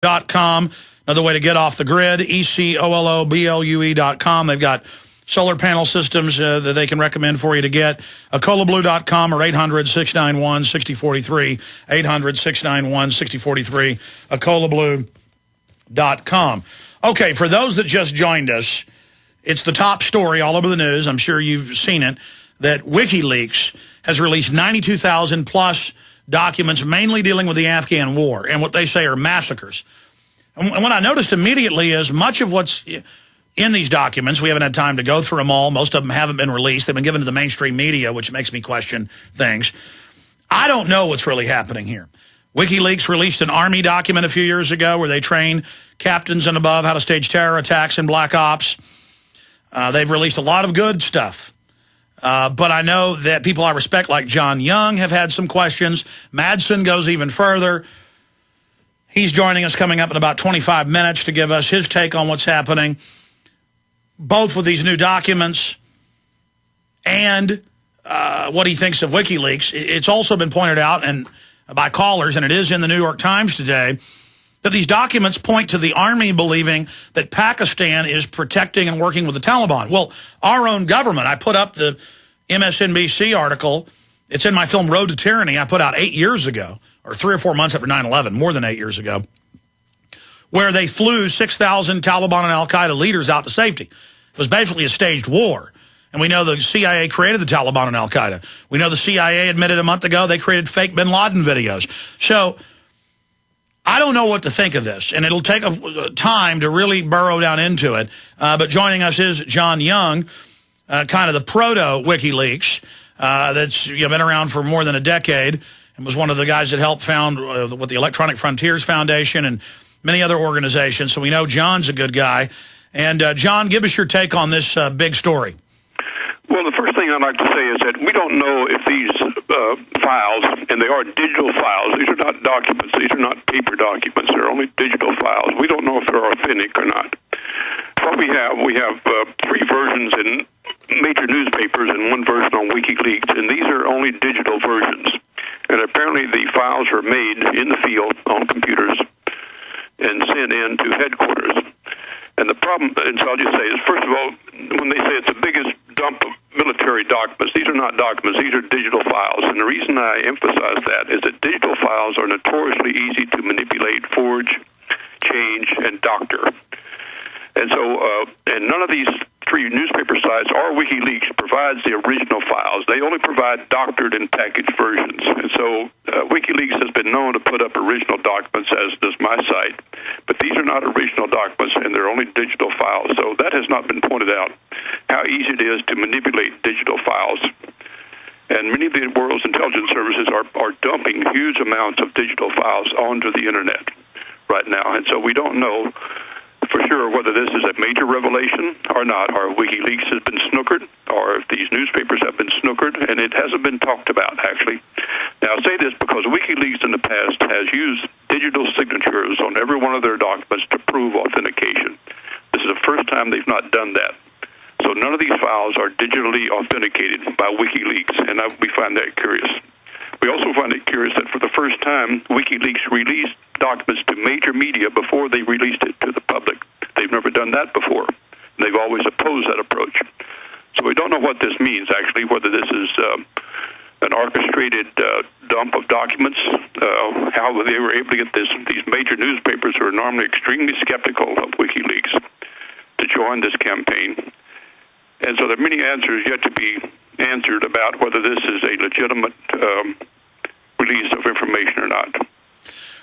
EcoLoblue.com. Another way to get off the grid, EcoLoblue.com. They've got solar panel systems that they can recommend for you to get. EcoLoblue.com or 800-691-6043. 800-691-6043. EcoLoblue.com. Okay, for those that just joined us, it's the top story all over the news. I'm sure you've seen it, that WikiLeaks has released 92,000 plus documents mainly dealing with the Afghan war and what they say are massacres. And what I noticed immediately is much of what's in these documents, we haven't had time to go through them all. Most of them haven't been released. They've been given to the mainstream media, which makes me question things. I don't know what's really happening here. WikiLeaks released an Army document a few years ago where they train captains and above how to stage terror attacks and black ops. They've released a lot of good stuff. But I know that people I respect like John Young have had some questions. Madsen goes even further. He's joining us coming up in about 25 minutes to give us his take on what's happening, both with these new documents and what he thinks of WikiLeaks. It's also been pointed out and by callers, and it is in the New York Times today, that these documents point to the Army believing that Pakistan is protecting and working with the Taliban. Well, our own government, I put up the MSNBC article. It's in my film Road to Tyranny I put out 8 years ago, or 3 or 4 months after 9/11, more than 8 years ago, where they flew 6,000 Taliban and al-Qaeda leaders out to safety. It was basically a staged war. And we know the CIA created the Taliban and al-Qaeda. We know the CIA admitted a month ago they created fake bin Laden videos. So I don't know what to think of this, and it'll take a time to really burrow down into it. But joining us is John Young, kind of the proto-WikiLeaks, that's been around for more than a decade and was one of the guys that helped found with the Electronic Frontiers Foundation and many other organizations. So we know John's a good guy. And John, give us your take on this big story. Well, the first thing I'd like to say is that we don't know if these files, and they are digital files, these are not documents, these are not paper documents, they're only digital files. We don't know if they're authentic or not. What we have 3 versions in major newspapers and 1 version on WikiLeaks, and these are only digital versions. And apparently the files are made in the field on computers and sent in to headquarters. And the problem, and so I'll just say is, first of all, when they say it's the biggest dump of military documents, these are not documents, these are digital files. And the reason I emphasize that is that digital files are notoriously easy to manipulate, forge, change, and doctor. And so, and none of these 3 newspaper sites or WikiLeaks provides the original files. They only provide doctored and packaged versions. And so WikiLeaks has been known to put up original documents, as does my site. But these are not original documents, and they're only digital files. So that has not been pointed out, how easy it is to manipulate digital files. And many of the world's intelligence services are dumping huge amounts of digital files onto the Internet right now. And so we don't know for sure whether this is a major revelation or not, or WikiLeaks has been snookered, or if these newspapers have been snookered, and it hasn't been talked about, actually. Now, I say this because WikiLeaks in the past has used digital signatures on every one of their documents to prove authentication. This is the first time they've not done that. So none of these files are digitally authenticated by WikiLeaks, and we find that curious. We also find it curious that for the first time, WikiLeaks released documents to major media before they released it to the public. They've never done that before. They've always opposed that approach. So we don't know what this means, actually, whether this is an orchestrated dump of documents, how they were able to get these major newspapers who are normally extremely skeptical of WikiLeaks to join this campaign. And so there are many answers yet to be answered about whether this is a legitimate release of information or not.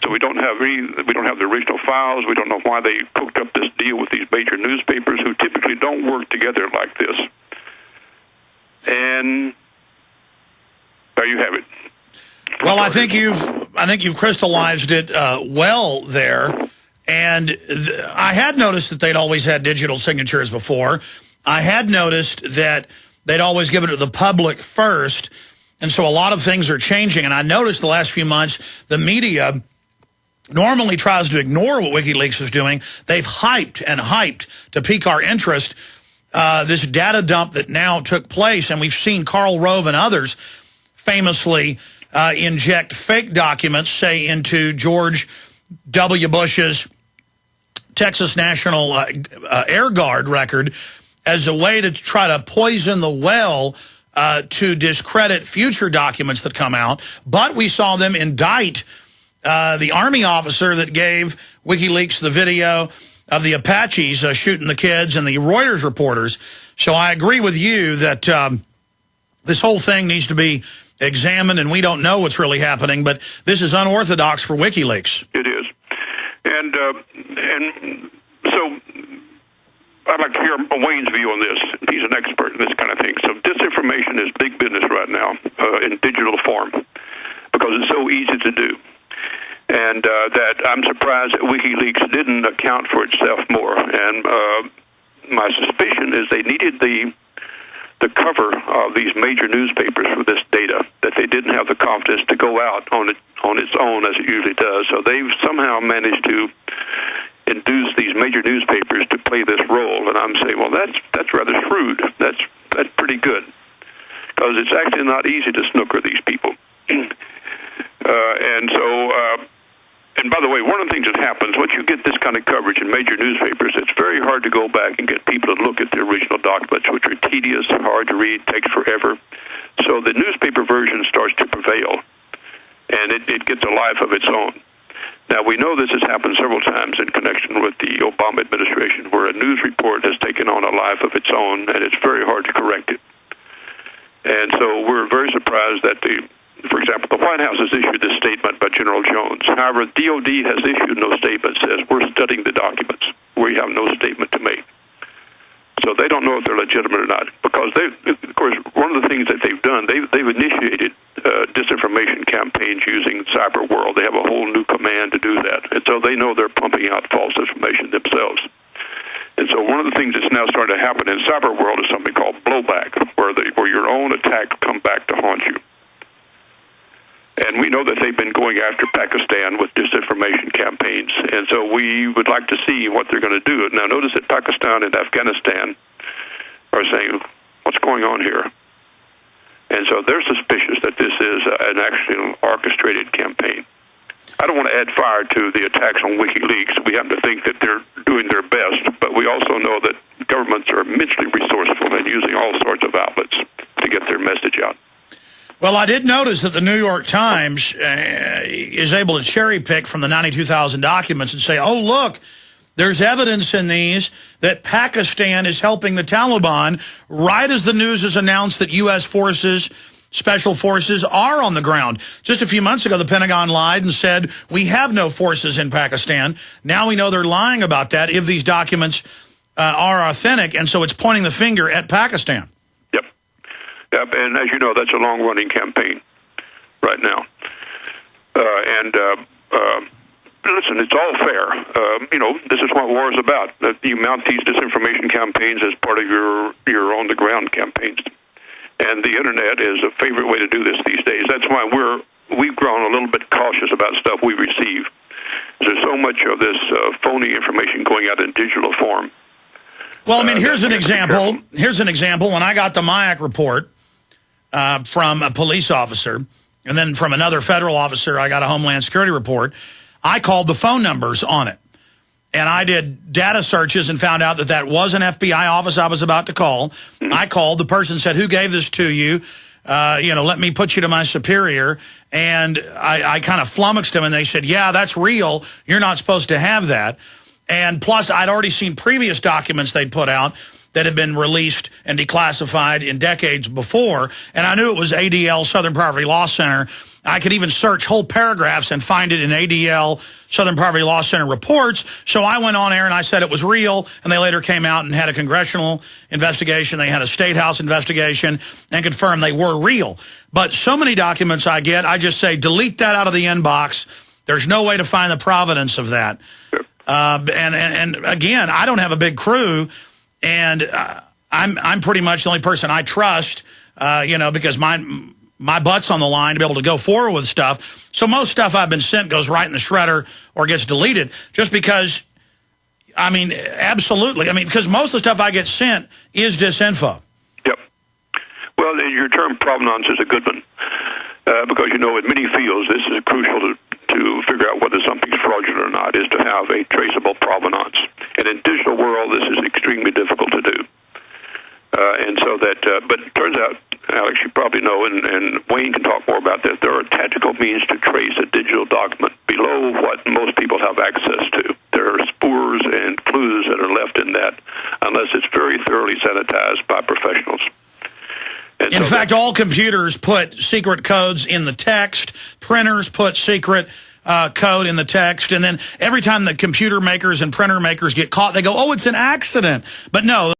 So we don't have the original files. We don't know why they cooked up this deal with these major newspapers who typically don't work together like this. And there you have it. Well, I think you've crystallized it well there. And I had noticed that they'd always had digital signatures before. I had noticed that they'd always given it to the public first. And so a lot of things are changing. And I noticed the last few months, the media normally tries to ignore what WikiLeaks is doing. They've hyped and hyped to pique our interest this data dump that now took place. And we've seen Karl Rove and others famously inject fake documents, say, into George W. Bush's Texas National Air Guard record as a way to try to poison the well to discredit future documents that come out. But we saw them indict the Army officer that gave WikiLeaks the video of the Apaches shooting the kids and the Reuters reporters. So I agree with you that this whole thing needs to be examined, and we don't know what's really happening, but this is unorthodox for WikiLeaks. It is. And so I'd like to hear Wayne's view on this. He's an expert in this kind of thing. So disinformation is big business right now in digital form because it's so easy to do. And that I'm surprised that WikiLeaks didn't account for itself more. And my suspicion is they needed the cover of these major newspapers for this data, that they didn't have the confidence to go out on its own as it usually does. So they've somehow managed to induce these major newspapers to play this role. And I'm saying, well, that's rather shrewd. That's pretty good, because it's actually not easy to snooker these people. And by the way, one of the things that happens, once you get this kind of coverage in major newspapers, it's very hard to go back and get people to look at the original documents, which are tedious, hard to read, takes forever. So the newspaper version starts to prevail, and it gets a life of its own. Now, we know this has happened several times in connection with the Obama administration, where a news report has taken on a life of its own, and it's very hard to correct it. And so we're very surprised that for example, the White House has issued this statement by General Jones. However, DOD has issued no statement that says we're studying the documents. We have no statement to make. So they don't know if they're legitimate or not, because of course, one of the things that they've done, they've initiated disinformation campaigns using Cyber World. They have a whole new command to do that, and so they know they're pumping out false information themselves. And so one of the things that's now starting to happen in Cyber World is something called blowback, where your own attack come back to haunt you. And we know that they've been going after Pakistan with disinformation campaigns. And so we would like to see what they're going to do. Now, notice that Pakistan and Afghanistan are saying, what's going on here? And so they're suspicious that this is an actually orchestrated campaign. I don't want to add fire to the attacks on WikiLeaks. We happen to think that they're doing their best, but we also know that governments are immensely resourceful and using all sorts of outlets to get their message out. Well, I did notice that the New York Times is able to cherry pick from the 92,000 documents and say, oh, look, there's evidence in these that Pakistan is helping the Taliban right as the news is announced that U.S. forces, special forces, are on the ground. Just a few months ago, the Pentagon lied and said, we have no forces in Pakistan. Now we know they're lying about that if these documents are authentic, and so it's pointing the finger at Pakistan. Yep, and as you know, that's a long-running campaign right now. Listen, it's all fair. This is what war is about. You mount these disinformation campaigns as part of your on-the-ground campaigns. And the Internet is a favorite way to do this these days. That's why we've grown a little bit cautious about stuff we receive. There's so much of this phony information going out in digital form. Well, I mean, here's an example. Here's an example. When I got the MIAC report from a police officer, and then from another federal officer, I got a Homeland Security report, I called the phone numbers on it. And I did data searches and found out that that was an FBI office I was about to call. I called. The person said, who gave this to you? Let me put you to my superior. And I kind of flummoxed them, and they said, yeah, that's real. You're not supposed to have that. And plus, I'd already seen previous documents they'd put out that had been released and declassified in decades before. And I knew it was ADL, Southern Poverty Law Center. I could even search whole paragraphs and find it in ADL, Southern Poverty Law Center reports. So I went on air and I said it was real. And they later came out and had a congressional investigation. They had a State House investigation and confirmed they were real. But so many documents I get, I just say, delete that out of the inbox. There's no way to find the provenance of that. And again, I don't have a big crew, and I'm pretty much the only person I trust, because my butt's on the line to be able to go forward with stuff. So most stuff I've been sent goes right in the shredder or gets deleted, just because, absolutely. Because most of the stuff I get sent is disinfo. Yep. Well, your term provenance is a good one, because, in many fields, this is crucial to figure out whether something's fraudulent or not is to have a traceable provenance. And in digital world, this is extremely difficult to do. And so that, but it turns out, Alex, you probably know, and Wayne can talk more about this, there are tactical means to trace a digital document below what most people have access to. There are spores and clues that are left in that unless it's very thoroughly sanitized by professionals. And in fact, all computers put secret codes in the text. Printers put secret code in the text. And then every time the computer makers and printer makers get caught, they go, oh, it's an accident. But no.